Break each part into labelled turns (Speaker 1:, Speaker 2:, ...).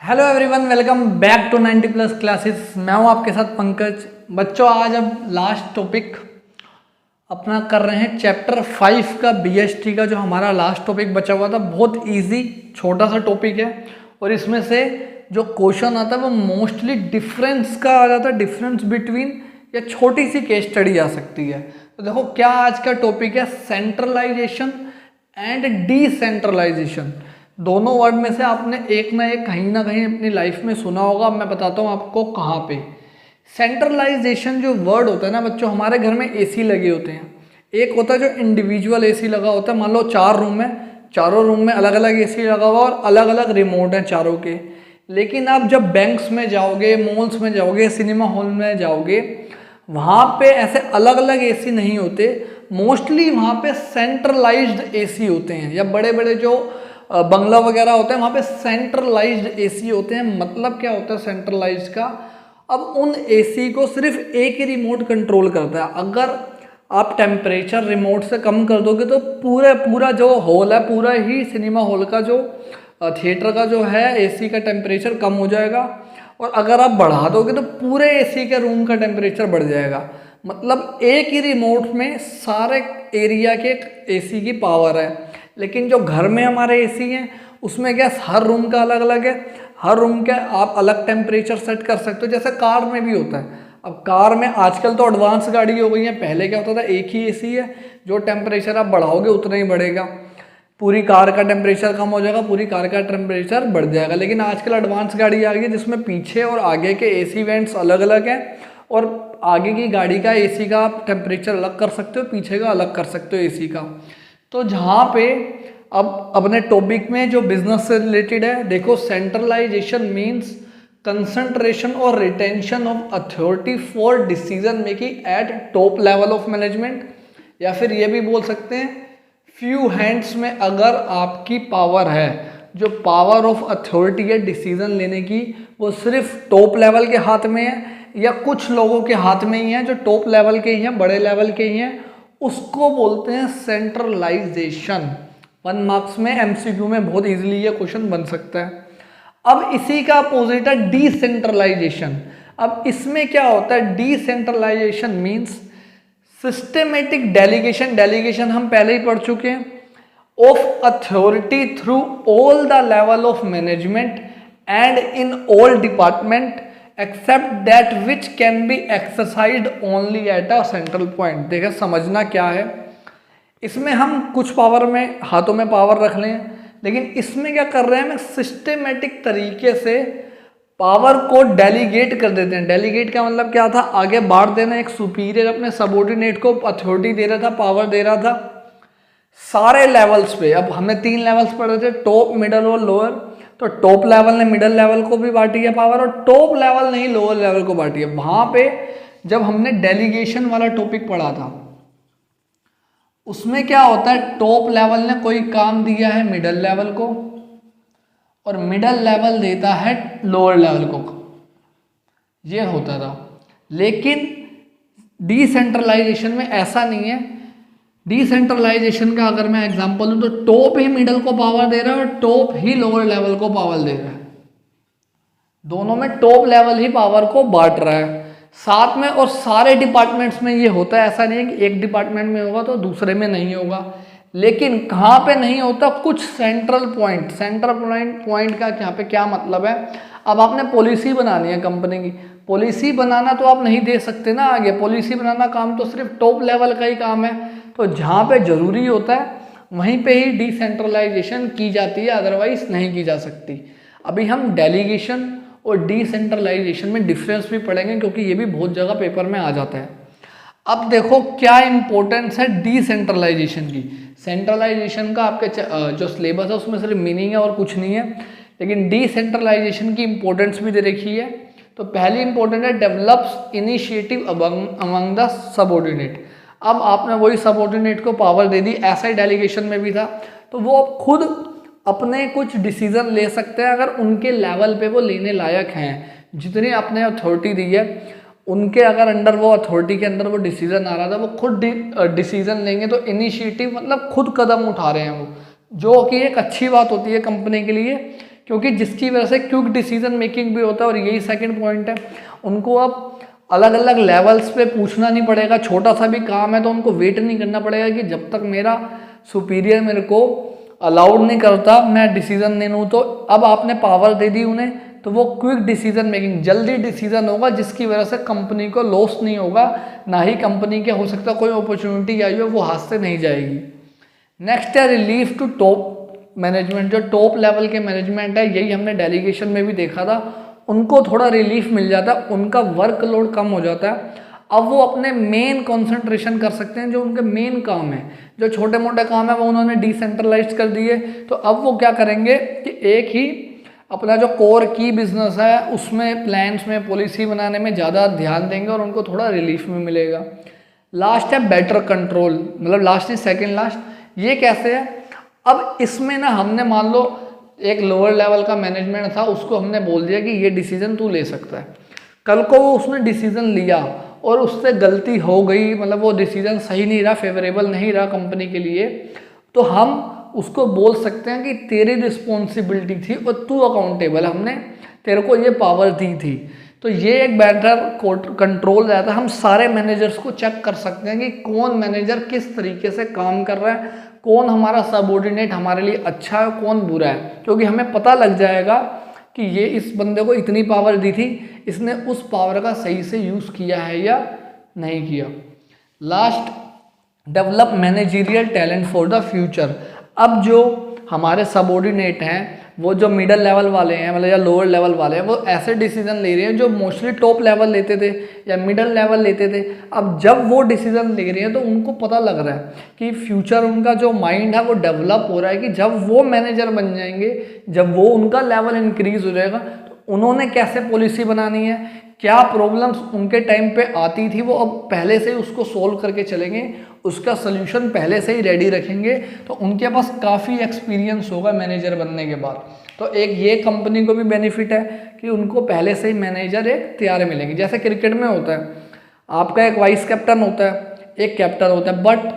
Speaker 1: Hello everyone, welcome back to 90 plus classes. मैं हूं आपके साथ पंकज। बच्चों, आज अब लास्ट टॉपिक अपना कर रहे हैं चैप्टर 5 का बीएसटी का। जो हमारा लास्ट टॉपिक बचा हुआ था, बहुत इजी छोटा सा टॉपिक है और इसमें से जो क्वेश्चन आता है वो मोस्टली डिफरेंस का आ जाता है। डिफरेंस बिटवीन या छोटी सी केस स्टडी आ सकती है। तो देखो क्या आज का टॉपिक है, सेंट्रलाइजेशन एंड डिसेंट्रलाइजेशन। दोनों वर्ड में से आपने एक ना कहीं अपनी लाइफ में सुना होगा। मैं बताता हूँ आपको कहाँ पे। सेंट्रलाइजेशन जो वर्ड होता है ना बच्चों, हमारे घर में एसी लगे होते हैं। एक होता है जो इंडिविजुअल एसी लगा होता है, मान लो 4 रूम है, चारों रूम में अलग अलग एसी लगा हुआ और अलग अलग रिमोट हैं चारों के। लेकिन आप जब बैंक्स में जाओगे, मॉल्स में जाओगे, सिनेमा हॉल में जाओगे, वहाँ पे ऐसे अलग अलग एसी नहीं होते। मोस्टली वहाँ पे सेंट्रलाइज्ड एसी होते हैं, या बड़े बड़े जो बंगला वगैरह होते हैं वहाँ पे सेंट्रलाइज्ड एसी होते हैं। मतलब क्या होता है सेंट्रलाइज्ड का? अब उन एसी को सिर्फ एक ही रिमोट कंट्रोल करता है। अगर आप टेम्परेचर रिमोट से कम कर दोगे तो पूरा जो हॉल है, पूरा ही सिनेमा हॉल का जो थिएटर का जो है एसी का टेम्परेचर कम हो जाएगा। और अगर आप बढ़ा दोगे तो पूरे एसी के रूम का टेम्परेचर बढ़ जाएगा। मतलब एक ही रिमोट में सारे एरिया के एसी की पावर है। लेकिन जो घर में हमारे एसी हैं उसमें क्या, हर रूम का अलग अलग है, हर रूम के आप अलग टेम्परेचर सेट कर सकते हो, जैसे कार में भी होता है। अब कार में आजकल तो एडवांस गाड़ी हो गई है, पहले क्या होता था एक ही एसी है, जो टेम्परेचर आप बढ़ाओगे उतना ही बढ़ेगा, पूरी कार का टेम्परेचर कम हो जाएगा, पूरी कार का टेम्परेचर बढ़ जाएगा। लेकिन आजकल एडवांस गाड़ी आ गई जिसमें पीछे और आगे के एसी वेंट्स अलग अलग हैं, और आगे की गाड़ी का एसी का आप टेम्परेचर अलग कर सकते हो, पीछे का अलग कर सकते हो एसी का। तो जहाँ पे अब अपने टॉपिक में जो बिजनेस से रिलेटेड है, देखो सेंट्रलाइजेशन मीन्स कंसंट्रेशन और retention of authority for decision making eight top level of management, या फिर ये भी बोल सकते हैं फ्यू हैंड्स में। अगर आपकी पावर है, जो पावर ऑफ अथॉरिटी है डिसीजन लेने की, वो सिर्फ टॉप लेवल के हाथ में है या कुछ लोगों के हाथ में ही है जो टॉप लेवल के ही हैं, बड़े लेवल के ही हैं, उसको बोलते हैं सेंट्रलाइजेशन। 1 मार्क्स में एमसीक्यू में बहुत इजीली ये क्वेश्चन बन सकता है। अब इसी का अपोजिट है डिसेंट्रलाइजेशन। अब इसमें क्या होता है, decentralisation means systematic delegation. Delegation हम पहले ही पढ़ चुके हैं, of authority through all the level of management and in all department except that which can be exercised only at a central point. देखिए समझना क्या है, इसमें हम कुछ पावर में हाथों में पावर रख लें, लेकिन इसमें क्या कर रहे हैं, हम सिस्टेमेटिक तरीके से पावर को डेलीगेट कर देते हैं। डेलीगेट का मतलब क्या था, आगे बांट देना। एक सुपीरियर अपने सबऑर्डिनेट को अथॉरिटी दे रहा था, पावर दे रहा था सारे लेवल्स पे। अब हमने 3 लेवल्स पढ़े थे, टॉप, मिडल और लोअर। तो टॉप लेवल ने मिडल लेवल को भी बांटी है पावर, और टॉप लेवल ने ही लोअर लेवल को बांटी है। वहां पे जब हमने डेलीगेशन वाला टॉपिक पढ़ा था, उसमें क्या होता है, टॉप लेवल ने कोई काम दिया है मिडल लेवल को, और मिडल लेवल देता है लोअर लेवल को, ये होता था। लेकिन डिसेंट्रलाइजेशन में ऐसा नहीं है। डिसेंट्रलाइजेशन का अगर मैं एग्जांपल दूं तो टॉप ही मिडल को पावर दे रहा है और टॉप ही लोअर लेवल को पावर दे रहा है। दोनों में टॉप लेवल ही पावर को बांट रहा है साथ में। और सारे डिपार्टमेंट्स में ये होता है, ऐसा नहीं है कि एक डिपार्टमेंट में होगा तो दूसरे में नहीं होगा। लेकिन कहाँ पे नहीं होता, कुछ सेंट्रल पॉइंट। सेंट्रल पॉइंट का यहाँ पे क्या मतलब है, अब आपने पॉलिसी बनानी है कंपनी की, पॉलिसी बनाना तो आप नहीं दे सकते ना आगे। पॉलिसी बनाना काम तो सिर्फ टॉप लेवल का ही काम है। तो जहाँ पे जरूरी होता है वहीं पे ही डिसेंट्रलाइजेशन की जाती है, अदरवाइज नहीं की जा सकती। अभी हम डेलीगेशन और डिसेंट्रलाइजेशन में डिफरेंस भी पढ़ेंगे, क्योंकि ये भी बहुत जगह पेपर में आ जाता है। अब देखो क्या इंपॉर्टेंस है डिसेंट्रलाइजेशन की। सेंट्रलाइजेशन का आपके जो सिलेबस है उसमें सिर्फ मीनिंग है और कुछ नहीं है, लेकिन डिसेंट्रलाइजेशन की इंपॉर्टेंस भी दे रखी है। तो पहली इंपॉर्टेंट है develops initiative among the subordinate. अब आपने वही सबऑर्डिनेट को पावर दे दी, ऐसा ही डेलीगेशन में भी था। तो वो अब खुद अपने कुछ डिसीजन ले सकते हैं अगर उनके लेवल पे वो लेने लायक हैं। जितनी आपने अथॉरिटी दी है उनके अगर अंडर, वो अथॉरिटी के अंदर वो डिसीजन आ रहा था, वो खुद डिसीजन लेंगे। तो इनिशिएटिव मतलब खुद कदम उठा रहे हैं वो, जो कि एक अच्छी बात होती है कंपनी के लिए, क्योंकि जिसकी वजह से क्विक डिसीजन मेकिंग भी होता है। और यही सेकंड पॉइंट है, उनको अब अलग अलग लेवल्स पे पूछना नहीं पड़ेगा। छोटा सा भी काम है तो उनको वेट नहीं करना पड़ेगा कि जब तक मेरा सुपीरियर मेरे को अलाउड नहीं करता मैं डिसीजन नहीं लूँ। तो अब आपने पावर दे दी उन्हें, तो वो क्विक डिसीजन मेकिंग, जल्दी डिसीजन होगा, जिसकी वजह से कंपनी को लॉस नहीं होगा, ना ही कंपनी के हो सकता कोई अपॉर्चुनिटी आई हो वो हाथ से नहीं जाएगी। नेक्स्ट है रिलीफ टू टॉप मैनेजमेंट। जो टॉप लेवल के मैनेजमेंट है, यही हमने डेलीगेशन में भी देखा था, उनको थोड़ा रिलीफ मिल जाता है, उनका वर्कलोड कम हो जाता है। अब वो अपने मेन कंसंट्रेशन कर सकते हैं, जो उनके मेन काम है। जो छोटे मोटे काम है वो उन्होंने डिसेंट्रलाइज कर दिए, तो अब वो क्या करेंगे कि एक ही अपना जो कोर की बिजनेस है उसमें प्लान्स में पॉलिसी बनाने में ज़्यादा ध्यान देंगे और उनको थोड़ा रिलीफ भी मिलेगा। लास्ट है बेटर कंट्रोल, मतलब लास्ट नहीं सेकेंड लास्ट। ये कैसे है, अब इसमें ना हमने मान लो एक लोअर लेवल का मैनेजमेंट था, उसको हमने बोल दिया कि ये डिसीजन तू ले सकता है। कल को वो उसने डिसीजन लिया और उससे गलती हो गई, मतलब वो डिसीजन सही नहीं रहा, फेवरेबल नहीं रहा कंपनी के लिए, तो हम उसको बोल सकते हैं कि तेरी रिस्पॉन्सिबिलिटी थी और तू अकाउंटेबल, हमने तेरे को ये पावर दी थी। तो ये एक बेटर कंट्रोल रहता है। हम सारे मैनेजर्स को चेक कर सकते हैं कि कौन मैनेजर किस तरीके से काम कर रहा है, कौन हमारा सबऑर्डिनेट हमारे लिए अच्छा है, कौन बुरा है, क्योंकि हमें पता लग जाएगा कि ये इस बंदे को इतनी पावर दी थी, इसने उस पावर का सही से यूज़ किया है या नहीं किया। Last, develop managerial talent for the future. अब जो हमारे सबऑर्डिनेट हैं, वो जो मिडल लेवल वाले हैं मतलब या लोअर लेवल वाले हैं, वो ऐसे डिसीजन ले रहे हैं जो मोस्टली टॉप लेवल लेते थे या मिडल लेवल लेते थे। अब जब वो डिसीजन ले रहे हैं तो उनको पता लग रहा है कि फ्यूचर उनका जो माइंड है वो डेवलप हो रहा है कि जब वो मैनेजर बन जाएंगे, जब वो उनका लेवल इंक्रीज हो जाएगा, तो उन्होंने कैसे पॉलिसी बनानी है, क्या प्रॉब्लम्स उनके टाइम पे आती थी, वो अब पहले से ही उसको सोल्व करके चलेंगे, उसका सल्यूशन पहले से ही रेडी रखेंगे। तो उनके पास काफ़ी एक्सपीरियंस होगा मैनेजर बनने के बाद। तो एक ये कंपनी को भी बेनिफिट है कि उनको पहले से ही मैनेजर एक तैयार मिलेंगे। जैसे क्रिकेट में होता है, आपका एक वाइस कैप्टन होता है, एक कैप्टन होता है, बट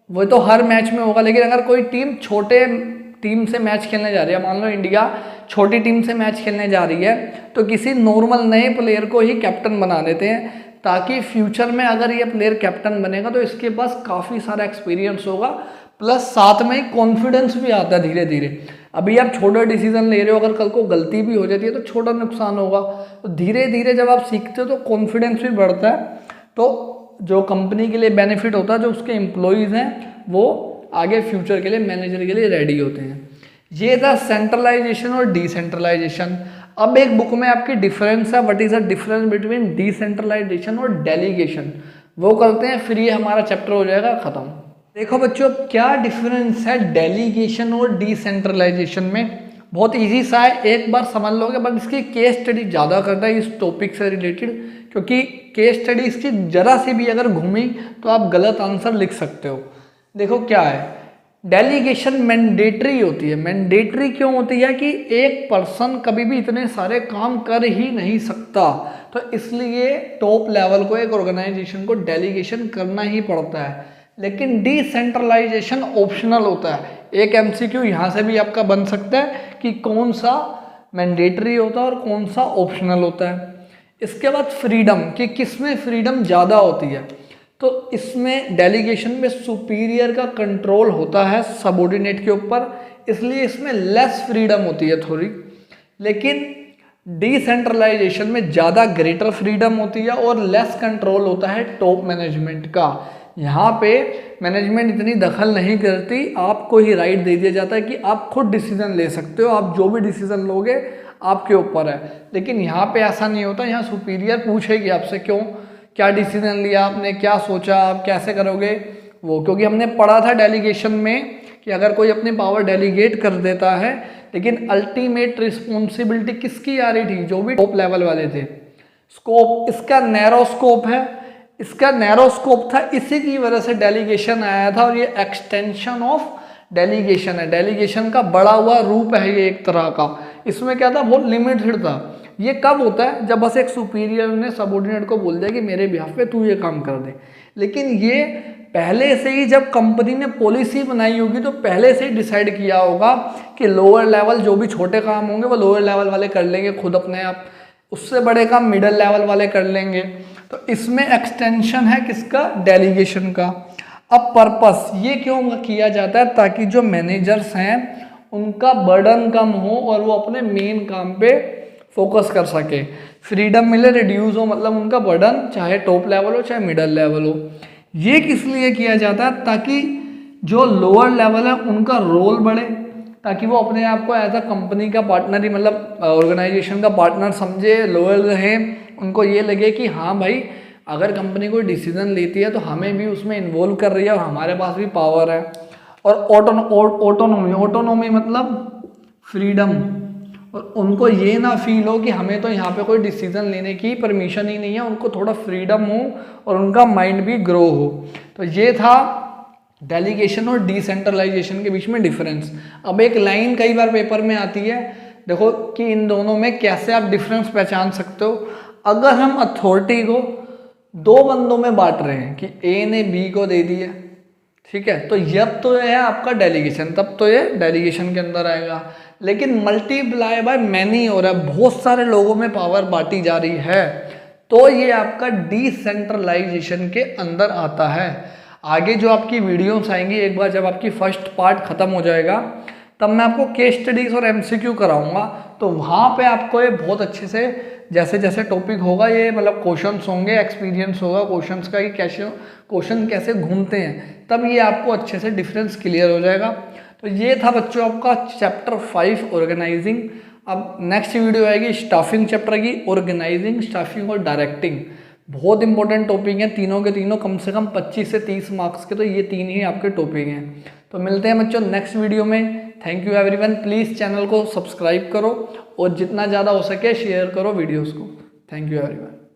Speaker 1: वो तो हर मैच में होगा। लेकिन अगर कोई टीम छोटे टीम से मैच खेलने जा रही है, मान लो इंडिया छोटी टीम से मैच खेलने जा रही है, तो किसी नॉर्मल नए प्लेयर को ही कैप्टन बना देते हैं, ताकि फ्यूचर में अगर ये प्लेयर कैप्टन बनेगा तो इसके पास काफ़ी सारा एक्सपीरियंस होगा, प्लस साथ में ही कॉन्फिडेंस भी आता है धीरे धीरे। अभी आप छोटा डिसीजन ले रहे हो, अगर कल को गलती भी हो जाती है तो छोटा नुकसान होगा, तो धीरे धीरे जब आप सीखते हो तो कॉन्फिडेंस भी बढ़ता है। तो जो कंपनी के लिए बेनिफिट होता है, जो उसके एम्प्लॉयज़ हैं वो आगे फ्यूचर के लिए मैनेजर के लिए रेडी होते हैं। ये था सेंट्रलाइजेशन और डिसेंट्रलाइजेशन। अब एक बुक में आपकी डिफरेंस है, what is the difference between decentralisation और डेलीगेशन, वो करते हैं, फिर ये हमारा चैप्टर हो जाएगा खत्म। देखो बच्चों, क्या डिफरेंस है डेलीगेशन और डिसेंट्रलाइजेशन में। बहुत इजी सा है, एक बार समझ लोगे, बट इसकी केस स्टडी ज़्यादा करना है इस टॉपिक से रिलेटेड, क्योंकि केस स्टडी इसकी जरा सी भी अगर घूमी तो आप गलत आंसर लिख सकते हो। देखो क्या है, डेलीगेशन मैंडेटरी होती है। मैंडेटरी क्यों होती है कि एक पर्सन कभी भी इतने सारे काम कर ही नहीं सकता, तो इसलिए टॉप लेवल को, एक ऑर्गेनाइजेशन को डेलीगेशन करना ही पड़ता है। लेकिन डिसेंट्रलाइजेशन ऑप्शनल होता है। एक एमसीक्यू यहाँ से भी आपका बन सकता है कि कौन सा मैंडेटरी होता है और कौन सा ऑप्शनल होता है। इसके बाद फ्रीडम, कि किसमें फ्रीडम ज़्यादा होती है, तो इसमें डेलीगेशन में सुपीरियर का कंट्रोल होता है सबऑर्डिनेट के ऊपर, इसलिए इसमें लेस फ्रीडम होती है थोड़ी। लेकिन डिसेंट्रलाइजेशन में ज़्यादा ग्रेटर फ्रीडम होती है और लेस कंट्रोल होता है टॉप मैनेजमेंट का। यहाँ पे मैनेजमेंट इतनी दखल नहीं करती, आपको ही राइट दे दिया जाता है कि आप खुद डिसीजन ले सकते हो, आप जो भी डिसीजन लोगे आपके ऊपर है। लेकिन यहाँ पे ऐसा नहीं होता, यहाँ सुपीरियर पूछेगी आपसे क्यों, क्या डिसीजन लिया आपने, क्या सोचा, आप कैसे करोगे वो। क्योंकि हमने पढ़ा था डेलीगेशन में कि अगर कोई अपनी पावर डेलीगेट कर देता है, लेकिन अल्टीमेट रिस्पॉन्सिबिलिटी किसकी आ रही थी, जो भी टॉप लेवल वाले थे। स्कोप, इसका नैरो स्कोप है, इसका नैरो स्कोप था, इसी की वजह से डेलीगेशन आया था, और ये एक्सटेंशन ऑफ डेलीगेशन है। डेलीगेशन का बड़ा हुआ रूप है ये एक तरह का। इसमें क्या था, बहुत लिमिटेड था, ये कब होता है? जब बस एक सुपीरियर ने सबऑर्डिनेट को बोल दिया कि मेरे बिहाफ पे तू ये काम कर दे। लेकिन ये पहले से ही जब कंपनी ने पॉलिसी बनाई होगी तो पहले से ही डिसाइड किया होगा कि लोअर लेवल जो भी छोटे काम होंगे वो लोअर लेवल वाले कर लेंगे खुद अपने आप, उससे बड़े काम मिडिल लेवल वाले कर लेंगे। तो इसमें एक्सटेंशन है किसका? डेलीगेशन का। अब पर्पस ये क्यों किया जाता है? ताकि जो मैनेजर्स हैं उनका बर्डन कम हो और वो अपने मेन काम पे फोकस कर सके, फ्रीडम मिले, रिड्यूस हो, मतलब उनका बर्डन चाहे टॉप लेवल हो चाहे मिडिल लेवल हो। ये किस लिए किया जाता है? ताकि जो लोअर लेवल है उनका रोल बढ़े, ताकि वो अपने आप को एज अ कंपनी का पार्टनर ही, मतलब ऑर्गेनाइजेशन का पार्टनर समझे, लोअर रहे, उनको ये लगे कि हाँ भाई अगर कंपनी कोई डिसीजन लेती है तो हमें भी उसमें इन्वॉल्व कर रही है और हमारे पास भी पावर है। और ऑटोनोमी मतलब फ्रीडम, और उनको ये ना फील हो कि हमें तो यहाँ पे कोई डिसीजन लेने की परमिशन ही नहीं है, उनको थोड़ा फ्रीडम हो और उनका माइंड भी ग्रो हो। तो ये था डेलीगेशन और डिसेंट्रलाइजेशन के बीच में डिफरेंस। अब एक लाइन कई बार पेपर में आती है, देखो कि इन दोनों में कैसे आप डिफरेंस पहचान सकते हो। अगर हम अथॉरिटी को दो बंदों में बांट रहे हैं कि ए ने बी को दे दिया, ठीक है, तो जब तो यह है आपका डेलीगेशन, तब तो ये डेलीगेशन के अंदर आएगा। लेकिन मल्टीप्लाई बाय मैनी हो रहा है, बहुत सारे लोगों में पावर बांटी जा रही है, तो ये आपका डिसेंट्रलाइजेशन के अंदर आता है। आगे जो आपकी वीडियोस आएंगी, एक बार जब आपकी फर्स्ट पार्ट खत्म हो जाएगा तब मैं आपको केस स्टडीज और एमसीक्यू कराऊंगा, तो वहाँ पे आपको ये बहुत अच्छे से जैसे जैसे टॉपिक होगा ये मतलब क्वेश्चंस होंगे, एक्सपीरियंस होगा क्वेश्चंस का कि कैसे क्वेश्चन कैसे घूमते हैं, तब ये आपको अच्छे से डिफरेंस क्लियर हो जाएगा। तो ये था बच्चों आपका चैप्टर 5 ऑर्गेनाइजिंग। अब नेक्स्ट वीडियो आएगी स्टाफिंग चैप्टर की, ऑर्गेनाइजिंग, स्टाफिंग और डायरेक्टिंग। बहुत इंपॉर्टेंट टॉपिक हैं तीनों के तीनों, कम से कम 25 से 30 मार्क्स के, तो ये तीन ही आपके टॉपिक हैं। तो मिलते हैं बच्चों नेक्स्ट वीडियो में। Thank you everyone, please channel को सब्सक्राइब करो और जितना ज़्यादा हो सके शेयर करो वीडियोस को। Thank you everyone.